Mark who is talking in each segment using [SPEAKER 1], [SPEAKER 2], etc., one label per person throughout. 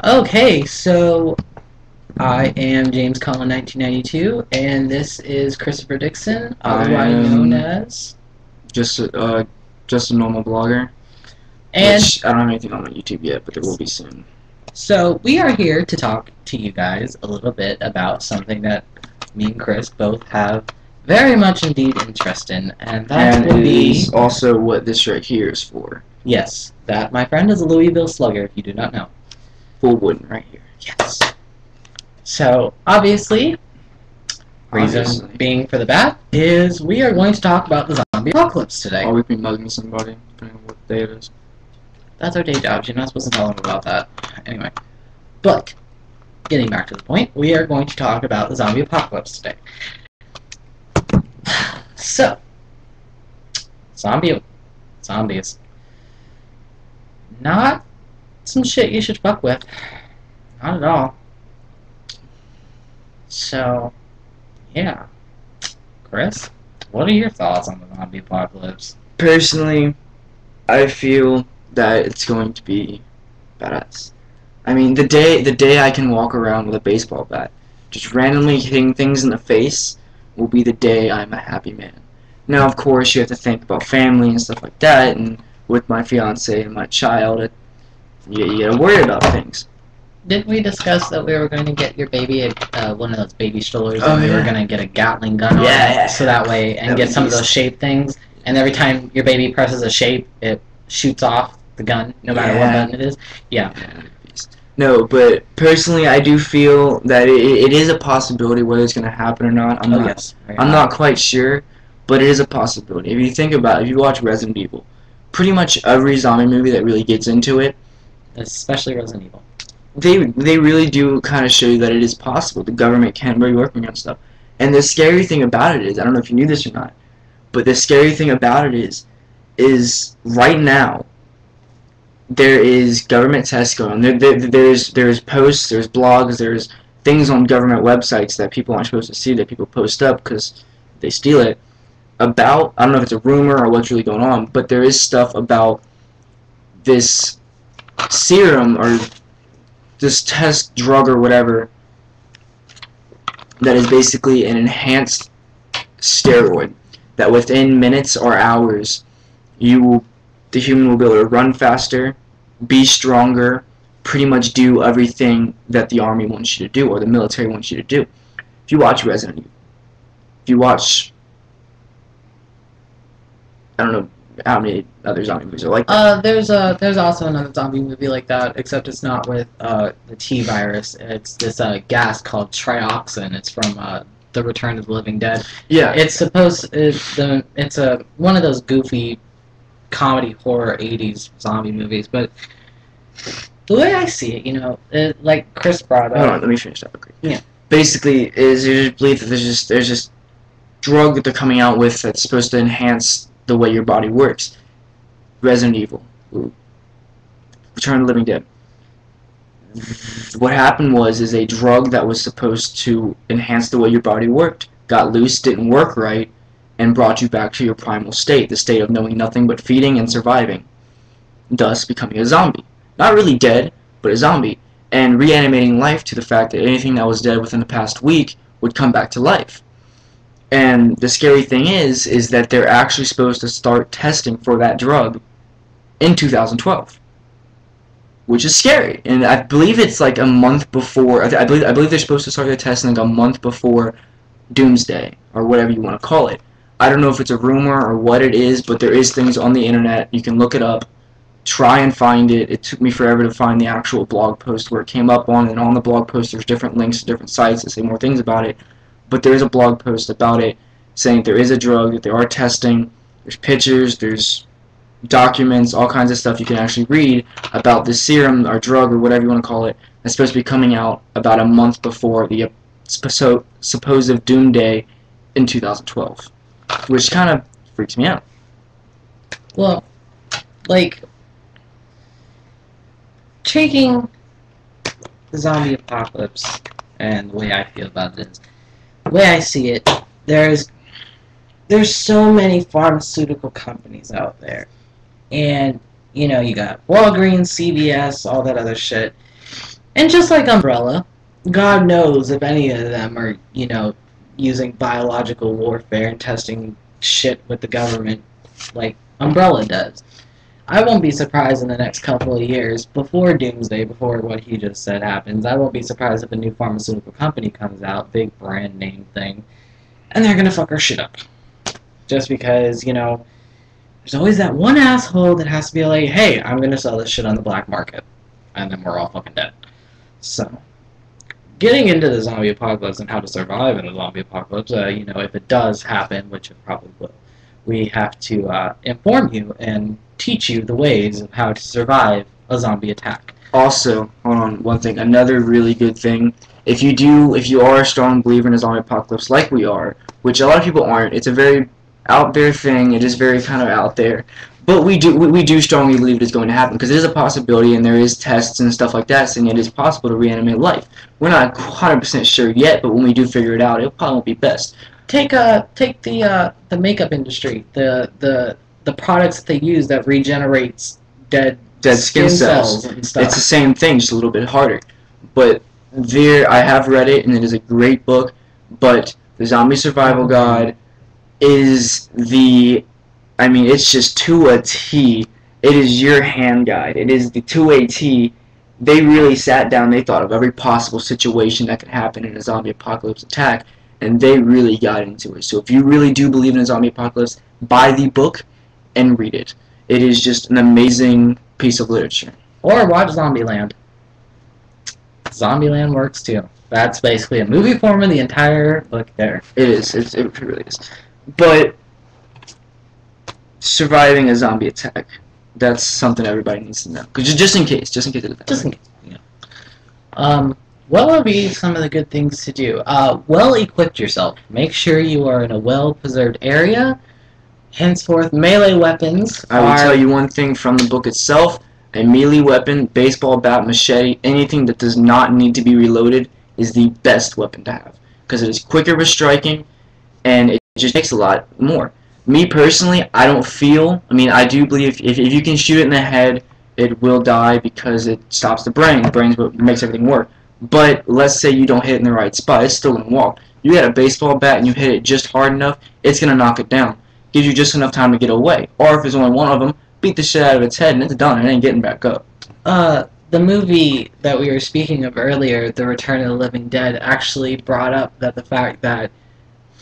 [SPEAKER 1] Okay, so I am James Cullen 1992, and this is Christopher Dixon,
[SPEAKER 2] I
[SPEAKER 1] otherwise known
[SPEAKER 2] am
[SPEAKER 1] as.
[SPEAKER 2] just just a normal blogger,
[SPEAKER 1] And
[SPEAKER 2] which I don't have anything on my YouTube yet, but there will be soon.
[SPEAKER 1] so we are here to talk to you guys a little bit about something that me and Chris both have very much indeed interest in, and that
[SPEAKER 2] And
[SPEAKER 1] will
[SPEAKER 2] it
[SPEAKER 1] be.
[SPEAKER 2] is also what this right here is for.
[SPEAKER 1] Yes, that, my friend, is a Louisville Slugger, if you do not know.
[SPEAKER 2] Full wooden right here.
[SPEAKER 1] Yes. So, obviously, reason being for the bat is we are going to talk about the zombie apocalypse today.
[SPEAKER 2] Or we can be mugging somebody, depending on what day it is.
[SPEAKER 1] That's our day jobs. You're not supposed to tell them about that. Anyway. But, getting back to the point, we are going to talk about the zombie apocalypse today. So, zombies. Not some shit you should fuck with. Not at all. So, yeah. Chris, what are your thoughts on the zombie apocalypse?
[SPEAKER 2] Personally, I feel that it's going to be badass. I mean, the day I can walk around with a baseball bat, just randomly hitting things in the face, will be the day I'm a happy man. Now, of course, you have to think about family and stuff like that, and with my fiance and my child, you gotta worry about things.
[SPEAKER 1] Didn't we discuss that we were going to get your baby one of those baby strollers,
[SPEAKER 2] Oh,
[SPEAKER 1] and we
[SPEAKER 2] yeah.
[SPEAKER 1] were going to get a Gatling gun on
[SPEAKER 2] Yeah.
[SPEAKER 1] it, so that way, and
[SPEAKER 2] That'd
[SPEAKER 1] get
[SPEAKER 2] be
[SPEAKER 1] some of
[SPEAKER 2] decent.
[SPEAKER 1] those shape things, and every time your baby presses a shape, it shoots off the gun, no matter what
[SPEAKER 2] Yeah.
[SPEAKER 1] button it is. Yeah.
[SPEAKER 2] No, but personally, I do feel that it is a possibility whether it's going to happen or not. I'm not quite sure, but it is a possibility. If you think about it, if you watch Resident Evil, pretty much every zombie movie that really gets into it,
[SPEAKER 1] Especially Resident Evil.
[SPEAKER 2] they really do kind of show you that it is possible. The government can be working on stuff. And the scary thing about it is, I don't know if you knew this or not, but the scary thing about it is right now, there is government tests going on. There's posts, there's blogs, there's things on government websites that people aren't supposed to see that people post up because they steal it. About, I don't know if it's a rumor or what's really going on, but there is stuff about this serum or this test drug or whatever that is basically an enhanced steroid that within minutes or hours the human will be able to run faster, be stronger, pretty much do everything that the army wants you to do or the military wants you to do. If you watch Resident Evil, if you watch, I don't know how many other zombie movies are like that.
[SPEAKER 1] There's also another zombie movie like that, except it's not with the T virus. It's this gas called trioxin. It's from The Return of the Living Dead.
[SPEAKER 2] Yeah.
[SPEAKER 1] It's one of those goofy comedy horror 80s zombie movies, but the way I see it, like Chris brought up.
[SPEAKER 2] Hold on, let me finish that real quick.
[SPEAKER 1] Yeah.
[SPEAKER 2] Basically, is you just believe that there's just drug that they're coming out with that's supposed to enhance the way your body works. Resident Evil, Return of the Living Dead. What happened is a drug that was supposed to enhance the way your body worked got loose, didn't work right, and brought you back to your primal state, the state of knowing nothing but feeding and surviving, thus becoming a zombie. Not really dead, but a zombie, and reanimating life to the fact that anything that was dead within the past week would come back to life. And the scary thing is that they're actually supposed to start testing for that drug in 2012, which is scary. And I believe it's like a month before. I believe they're supposed to start their testing like a month before Doomsday or whatever you want to call it. I don't know if it's a rumor or what it is, but there is things on the internet. You can look it up. Try and find it. It took me forever to find the actual blog post where it came up on, and on the blog post there's different links to different sites that say more things about it. But there is a blog post about it saying there is a drug, that they are testing. There's pictures, there's documents, all kinds of stuff you can actually read about this serum or drug or whatever you want to call it that's supposed to be coming out about a month before the supposed doomsday in 2012. Which kind of freaks me out.
[SPEAKER 1] Well, like, taking the zombie apocalypse and the way I feel about it is, the way I see it, there's so many pharmaceutical companies out there. And, you got Walgreens, CVS, all that other shit. And just like Umbrella, God knows if any of them are, using biological warfare and testing shit with the government like Umbrella does. I won't be surprised in the next couple of years, before Doomsday, before what he just said happens, I won't be surprised if a new pharmaceutical company comes out, big brand name thing, and they're gonna fuck our shit up. Just because, there's always that one asshole that has to be like, hey, I'm gonna sell this shit on the black market. And then we're all fucking dead. So, getting into the zombie apocalypse and how to survive in a zombie apocalypse, if it does happen, which it probably will, we have to inform you and teach you the ways of how to survive a zombie attack.
[SPEAKER 2] Also, hold on, one thing, another really good thing, if you are a strong believer in a zombie apocalypse like we are, which a lot of people aren't, it's a very out there thing, it is very kind of out there, but we do strongly believe it is going to happen, because it is a possibility, and there is tests and stuff like that saying it is possible to reanimate life. We're not 100% sure yet, but when we do figure it out, it probably won't be best.
[SPEAKER 1] Take the makeup industry, the products that they use that regenerates dead
[SPEAKER 2] skin cells
[SPEAKER 1] and stuff.
[SPEAKER 2] It's the same thing, just a little bit harder. But I have read it, and it is a great book, but the Zombie Survival Guide is it's just to a T. It is your hand guide. It is the to a T. They really sat down, they thought of every possible situation that could happen in a zombie apocalypse attack, and they really got into it. So if you really do believe in a zombie apocalypse, buy the book and read it. It is just an amazing piece of literature.
[SPEAKER 1] Or watch Zombieland. Zombieland works too. That's basically a movie form of the entire book there.
[SPEAKER 2] It is. It really is. But surviving a zombie attack, that's something everybody needs to know. Cause just in case. Just in case.
[SPEAKER 1] Yeah. What would be some of the good things to do? Well equipped yourself. Make sure you are in a well-preserved area. Henceforth, melee weapons
[SPEAKER 2] I will tell you one thing from the book itself. A melee weapon, baseball bat, machete, anything that does not need to be reloaded is the best weapon to have. Because it is quicker with striking, and it just takes a lot more. Me personally, I don't feel, I do believe if you can shoot it in the head, it will die because it stops the brain. The brain's what makes everything work. But let's say you don't hit it in the right spot, it's still going to walk. You get a baseball bat and you hit it just hard enough, it's going to knock it down. Gives you just enough time to get away. Or if there's only one of them, beat the shit out of its head and it's done. It ain't getting back up.
[SPEAKER 1] The movie that we were speaking of earlier, The Return of the Living Dead, actually brought up the fact that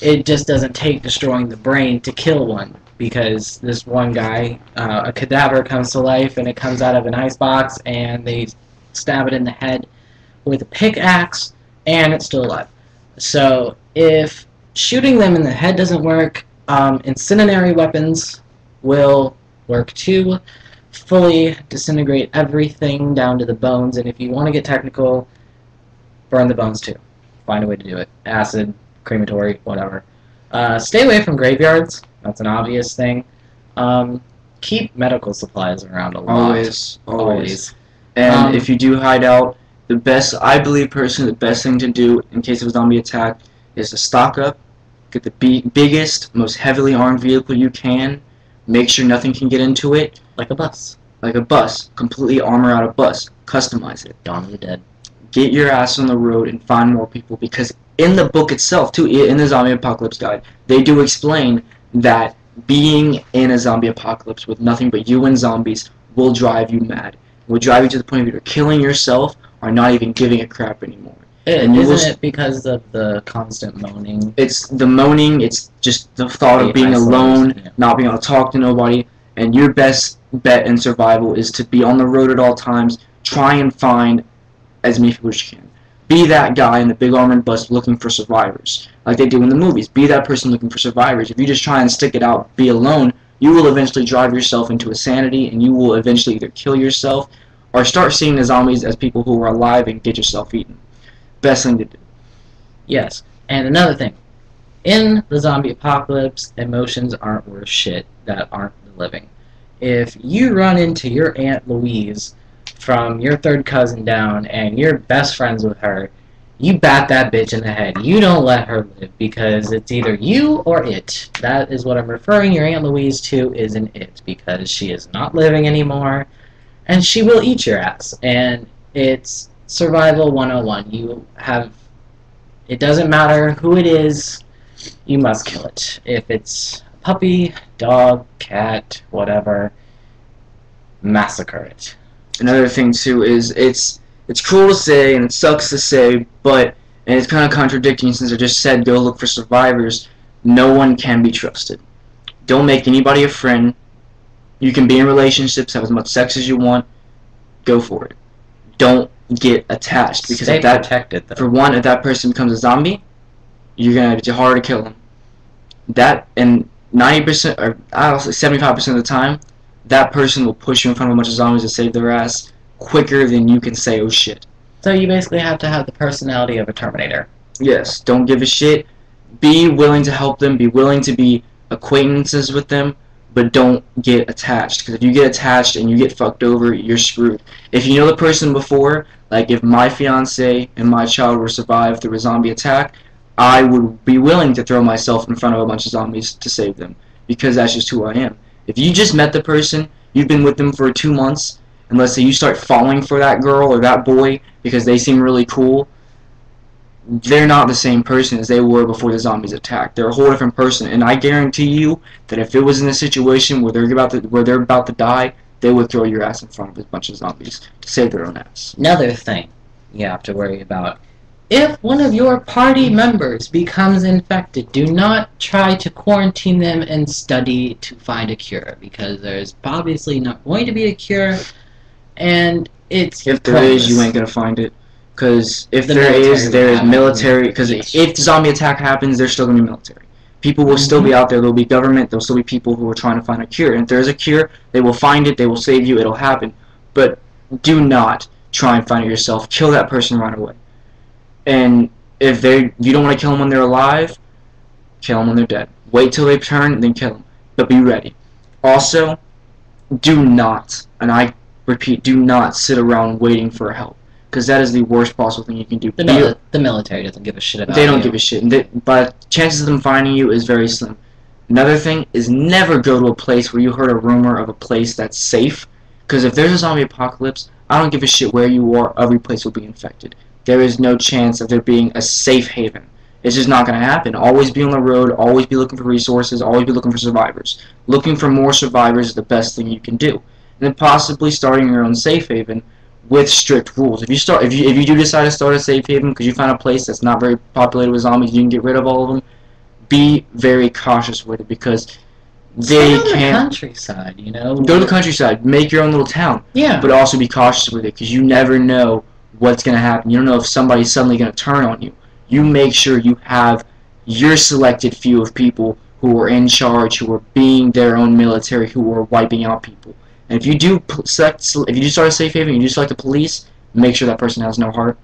[SPEAKER 1] it just doesn't take destroying the brain to kill one. Because this one guy, a cadaver comes to life and it comes out of an icebox and they stab it in the head with a pickaxe and it's still alive. So if shooting them in the head doesn't work, incendiary weapons will work too. Fully disintegrate everything down to the bones, and if you want to get technical, burn the bones too. Find a way to do it. Acid, crematory, whatever. Stay away from graveyards. That's an obvious thing. Keep medical supplies around a lot.
[SPEAKER 2] Always. And if you do hide out, I believe personally, the best thing to do in case of a zombie attack is to stock up, get the biggest, most heavily armed vehicle you can, make sure nothing can get into it.
[SPEAKER 1] Like a bus.
[SPEAKER 2] Like a bus. Completely armor out a bus. Customize it.
[SPEAKER 1] Dawn of the Dead.
[SPEAKER 2] Get your ass on the road and find more people, because in the book itself, too, in the Zombie Apocalypse Guide, they do explain that being in a zombie apocalypse with nothing but you and zombies will drive you mad. It will drive you to the point of either killing yourself or not even giving a crap anymore.
[SPEAKER 1] Isn't it because of the constant moaning?
[SPEAKER 2] It's the moaning, it's just the thought of being alone, not being able to talk to nobody, and your best bet in survival is to be on the road at all times, try and find as many people as you can. Be that guy in the big armored bus looking for survivors, like they do in the movies. Be that person looking for survivors. If you just try and stick it out, be alone, you will eventually drive yourself into insanity, and you will eventually either kill yourself or start seeing the zombies as people who are alive and get yourself eaten. Best thing to do.
[SPEAKER 1] Yes, and another thing. In the zombie apocalypse, emotions aren't worth shit that aren't the living. If you run into your Aunt Louise from your third cousin down and you're best friends with her, you bat that bitch in the head. You don't let her live, because it's either you or it. That is what I'm referring your Aunt Louise to, is an it, because she is not living anymore and she will eat your ass. And it's Survival 101. It doesn't matter who it is, you must kill it. If it's a puppy, dog, cat, whatever, massacre it.
[SPEAKER 2] Another thing too is it's cruel to say and it sucks to say, but and it's kind of contradicting since I just said go look for survivors. No one can be trusted. Don't make anybody a friend. You can be in relationships, have as much sex as you want. Go for it. Don't get attached because
[SPEAKER 1] Stay
[SPEAKER 2] if that
[SPEAKER 1] protected, though.
[SPEAKER 2] for one, if that person becomes a zombie, you're gonna it's harder to kill them. That and 90% or I'll say 75% of the time, that person will push you in front of a bunch of zombies to save their ass quicker than you can say oh shit.
[SPEAKER 1] So you basically have to have the personality of a Terminator.
[SPEAKER 2] Yes, don't give a shit. Be willing to help them. Be willing to be acquaintances with them, but don't get attached. Because if you get attached and you get fucked over, you're screwed. If you know the person before, like if my fiance and my child were survived through a zombie attack, I would be willing to throw myself in front of a bunch of zombies to save them. Because that's just who I am. If you just met the person, you've been with them for 2 months, and let's say you start falling for that girl or that boy because they seem really cool, they're not the same person as they were before the zombies attacked. They're a whole different person, and I guarantee you that if it was in a situation where they're about to die, they would throw your ass in front of a bunch of zombies to save their own ass.
[SPEAKER 1] Another thing you have to worry about. If one of your party members becomes infected, do not try to quarantine them and study to find a cure, because there's obviously not going to be a cure, and it's
[SPEAKER 2] if there is, you ain't gonna find it. Because if
[SPEAKER 1] The
[SPEAKER 2] there is
[SPEAKER 1] military
[SPEAKER 2] military. Because
[SPEAKER 1] Yes.
[SPEAKER 2] if the zombie attack happens, there's still gonna be military. People will still be out there. There'll be government. There'll still be people who are trying to find a cure. And if there's a cure, they will find it. They will save you. It'll happen. But do not try and find it yourself. Kill that person right away. And if you don't want to kill them when they're alive, kill them when they're dead. Wait till they turn, then kill them. But be ready. Also, do not, and I repeat, do not sit around waiting for help. Because that is the worst possible thing you can do.
[SPEAKER 1] The military doesn't give a shit about
[SPEAKER 2] They don't
[SPEAKER 1] you.
[SPEAKER 2] give a shit. But chances of them finding you is very slim. Another thing is never go to a place where you heard a rumor of a place that's safe. Because if there's a zombie apocalypse, I don't give a shit where you are, every place will be infected. There is no chance of there being a safe haven. It's just not going to happen. Always be on the road, always be looking for resources, always be looking for survivors. Looking for more survivors is the best thing you can do. And then possibly starting your own safe haven with strict rules. If you do decide to start a safe haven because you find a place that's not very populated with zombies, you can get rid of all of them. Be very cautious with it because they
[SPEAKER 1] Stay on the
[SPEAKER 2] can't.
[SPEAKER 1] countryside, you know.
[SPEAKER 2] Go to the countryside, make your own little town,
[SPEAKER 1] Yeah.
[SPEAKER 2] but also be cautious with it because you never know what's gonna happen. You don't know if somebody's suddenly gonna turn on you. You make sure you have your selected few of people who are in charge, who are being their own military, who are wiping out people. And if you do start a safe haven, you do select the police, make sure that person has no heart.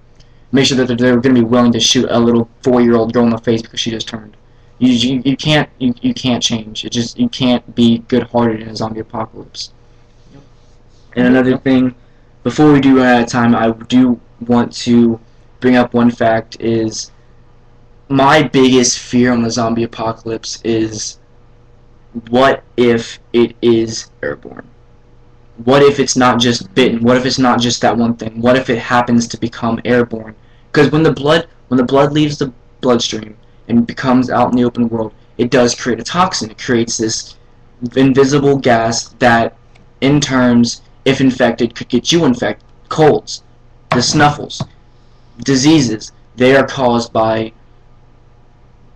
[SPEAKER 2] Make sure that they're going to be willing to shoot a little 4-year-old girl in the face because she just turned. You can't change. You can't be good-hearted in a zombie apocalypse. And another thing, before we do run out of time, I do want to bring up one fact is my biggest fear on the zombie apocalypse is what if it is airborne? What if it's not just bitten? What if it's not just that one thing? What if it happens to become airborne? Because when the blood leaves the bloodstream and becomes out in the open world, it does create a toxin. It creates this invisible gas that, in turns, if infected, could get you infected. Colds, the snuffles, diseases, they are caused by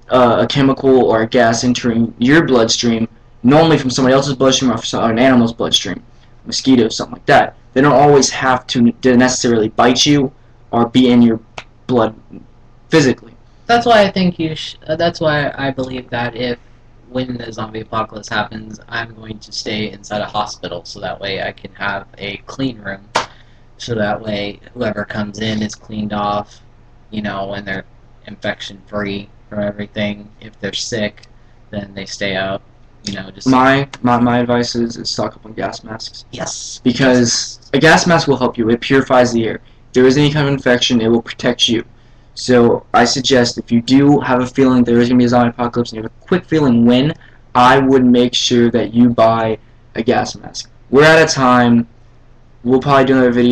[SPEAKER 2] a chemical or a gas entering your bloodstream, normally from somebody else's bloodstream or from an animal's bloodstream. Mosquitoes, something like that. They don't always have to necessarily bite you or be in your blood physically.
[SPEAKER 1] That's why I think that's why I believe that when the zombie apocalypse happens, I'm going to stay inside a hospital so that way I can have a clean room. So that way whoever comes in is cleaned off, you know, and they're infection free from everything. If they're sick, then they stay out. You know, just
[SPEAKER 2] My advice is stock up on gas masks.
[SPEAKER 1] yes,
[SPEAKER 2] Because a gas mask will help you. It purifies the air. If there is any kind of infection, it will protect you. So I suggest if you do have a feeling there is going to be a zombie apocalypse and you have a quick feeling when, I would make sure that you buy a gas mask. We're out of time. We'll probably do another video.